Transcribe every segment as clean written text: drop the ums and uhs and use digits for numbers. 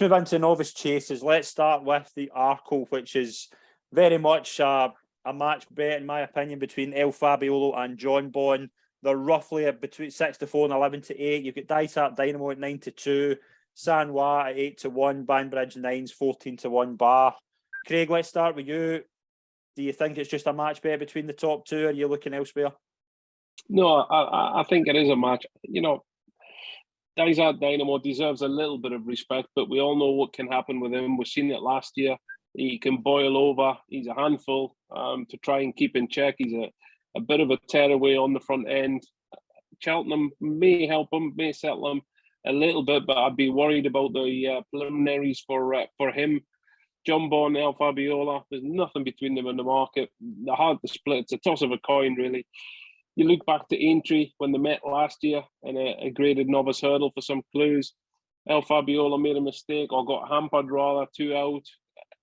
move into novice chases. Let's start with the Arkle, which is very much a match bet, in my opinion, between El Fabiolo and John Bon. They're roughly between 6-4 and 11-8. You've got Dysart Dynamo at 9-2, San Juan at 8-1, Banbridge 9s 14-1 bar. Craig, let's start with you. Do you think it's just a match bet between the top two, or are you looking elsewhere? No, I think it is a match. You know, Dysart Dynamo deserves a little bit of respect, but we all know what can happen with him. We've seen it last year. He can boil over. He's a handful to try and keep in check. He's a bit of a tearaway on the front end. Cheltenham may help him, may settle him a little bit, but I'd be worried about the preliminaries for him. John Bon, El Fabiola, there's nothing between them in the market. They're hard to split. It's a toss of a coin, really. You look back to Aintree when they met last year in a graded novice hurdle for some clues. El Fabiola made a mistake, or got hampered rather, 2 out.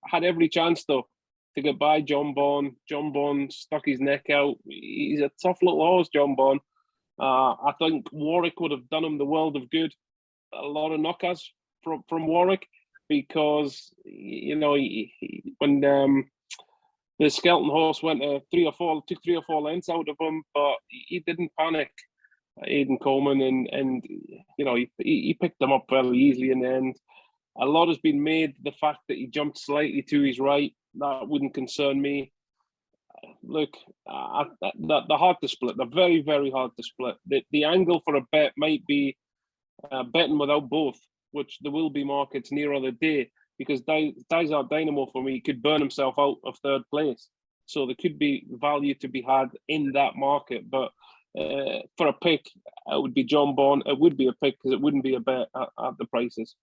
Had every chance, though, to get by John Bon. John Bon stuck his neck out. He's a tough little horse, John Bon. I think Warwick would have done him the world of good. A lot of knockers from Warwick, because, you know, when the Skelton horse went took 3 or 4 lengths out of him, but he didn't panic, Aidan Coleman, and you know, he picked them up very easily in the end. A lot has been made the fact that he jumped slightly to his right. That wouldn't concern me. Look, they're hard to split. They're very, very hard to split. The angle for a bet might be betting without both, which there will be markets nearer the day, because Dysart Dynamo, for me, could burn himself out of third place. So there could be value to be had in that market. But for a pick, it would be John Bon. It would be a pick, because it wouldn't be a bet at the prices.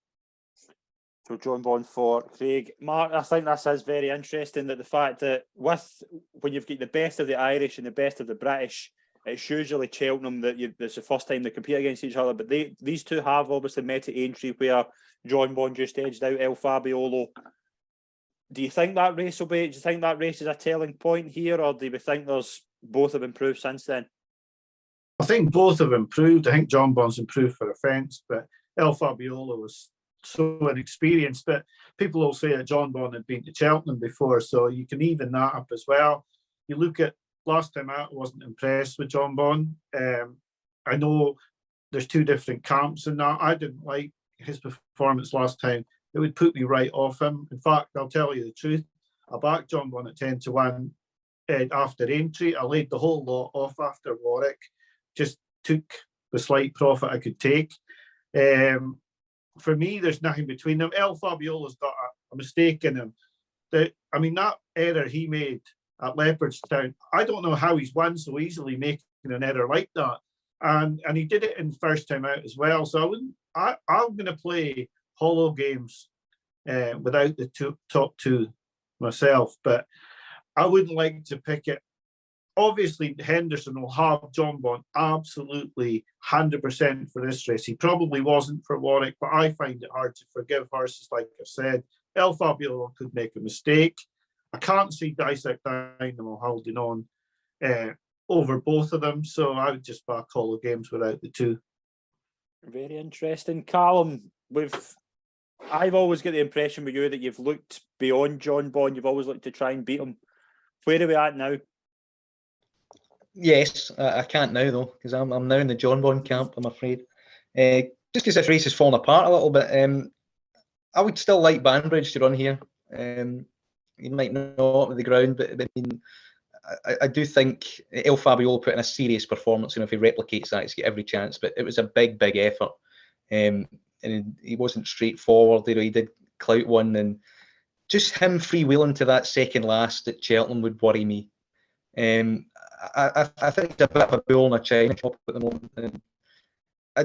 So John Bon for Craig. Mark, I think this is very interesting, that the fact that when you've got the best of the Irish and the best of the British, it's usually Cheltenham that it's the first time they compete against each other. But these two have obviously met at Aintree, where John Bon just edged out El Fabiolo. Do you think that race will be? Do you think that race is a telling point here, or do we think both have improved since then? I think both have improved. I think John Bon's improved for a fence, but El Fabiolo was so inexperienced. But people will say that John Bon had been to Cheltenham before, so you can even that up as well. You look at last time out, I wasn't impressed with John Bon. I know there's two different camps in that. I didn't like his performance last time. It would put me right off him. In fact, I'll tell you the truth. I backed John Bon at 10-1 after Aintree. I laid the whole lot off after Warwick. Just took the slight profit I could take. For me, there's nothing between them. El Fabiola's got a mistake in him. That error he made at Leopardstown, I don't know how he's won so easily making an error like that. And he did it in first time out as well. So I'm going to play hollow games without the top two myself, but I wouldn't like to pick it. Obviously, Henderson will have John Bon absolutely 100% for this race. He probably wasn't for Warwick, but I find it hard to forgive horses, like I said. El Fabiola could make a mistake. I can't see Dysart Dynamo holding on over both of them, so I would just back all the games without the two. Very interesting. Callum, I've always got the impression with you that you've looked beyond John Bon. You've always looked to try and beat him. Where are we at now? Yes, I can't now, though, because I'm now in the John Bon camp, I'm afraid. Just because this race has fallen apart a little bit, I would still like Banbridge to run here. You might not with the ground, but I mean, I do think El Fabiolo put in a serious performance. You know, if he replicates that, he's got every chance. But it was a big, big effort, and he wasn't straightforward. You know, he did clout one, and just him freewheeling to that second last at Cheltenham would worry me. I think it's a bit of a bull in a china shop at the moment. And I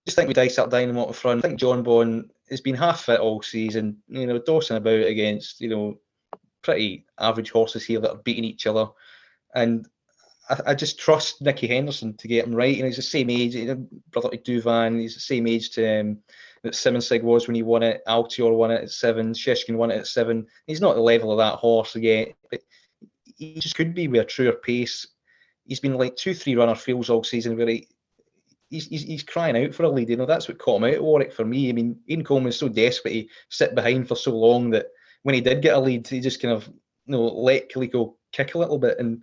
just think with Dysart Dynamo at the front, I think John Bon has been half fit all season. You know, dossing about against pretty average horses here that are beating each other, and I just trust Nicky Henderson to get him right. He's the same age, brother to Duvan. He's the same age to that Simmonsig was when he won it. Altior won it at 7. Shishkin won it at 7. He's not at the level of that horse yet, but he just could be with a truer pace. He's been like 2-3 runner fields all season where he he's crying out for a lead. That's what caught him out at Warwick for me. I mean, Ian Coleman was so desperate to sit behind for so long that when he did get a lead, he just kind of let Kaliko kick a little bit. And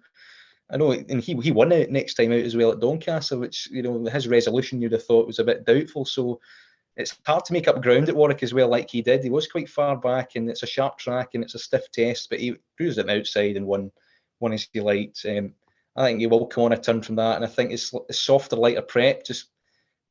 I know, and he won it next time out as well at Doncaster, which his resolution you'd have thought was a bit doubtful. So it's hard to make up ground at Warwick as well, like he did. He was quite far back, and it's a sharp track and it's a stiff test, but he cruised it outside and won as he liked. I think he will come on a turn from that, and I think his softer, lighter prep just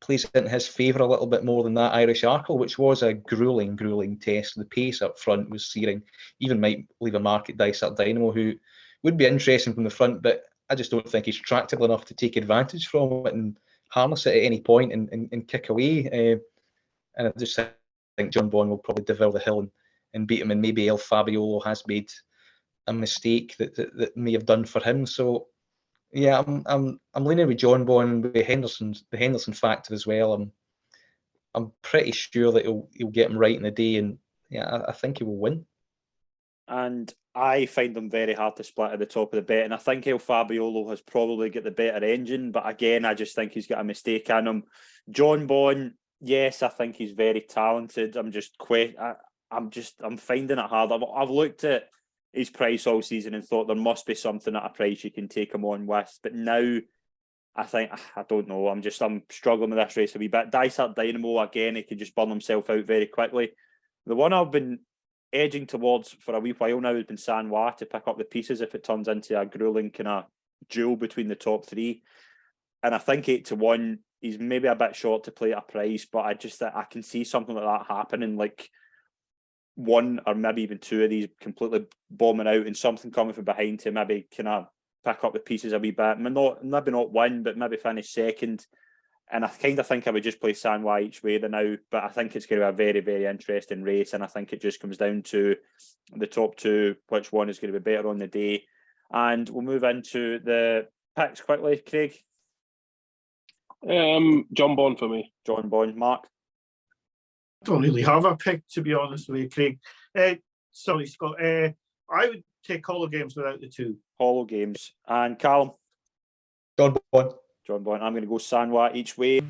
plays it in his favour a little bit more than that Irish Arkle, which was a gruelling test. The pace up front was searing. Even might leave a mark at Dysart Dynamo, who would be interesting from the front, but I just don't think he's tractable enough to take advantage from it and harness it at any point and kick away. And I just think John Bond will probably devour the hill and beat him, and maybe El Fabiolo has made a mistake that may have done for him. So yeah, I'm leaning with John Bond with the Henderson factor as well. I'm pretty sure that he'll get him right in the day, and yeah, I think he will win. And I find them very hard to split at the top of the bet, and I think El Fabiolo has probably got the better engine, but again, I just think he's got a mistake in him. John Bond, yes, I think he's very talented. I'm finding it hard. I've looked at his price all season and thought there must be something at a price you can take him on with. But now I think, I don't know, I'm struggling with this race a wee bit. Dysart Dynamo, again, he could just burn himself out very quickly. The one I've been edging towards for a wee while now has been Sanois to pick up the pieces if it turns into a grueling kind of duel between the top three. And I think 8-1, he's maybe a bit short to play at a price, but I can see something like that happening, like one or maybe even two of these completely bombing out and something coming from behind to maybe kind of pick up the pieces a wee bit. Maybe not win, but maybe finish second. And I kind of think I would just play Sanois each way now, but I think it's going to be a very, very interesting race. And I think it just comes down to the top two, which one is going to be better on the day. And we'll move into the picks quickly. Craig? John Bond for me. John Bond. Mark? I don't really have a pick, to be honest with you, Craig. Sorry, Scott. I would take Hollow Games without the two. Hollow Games. And Callum? John Bond. John Bond. I'm going to go Sanois each way.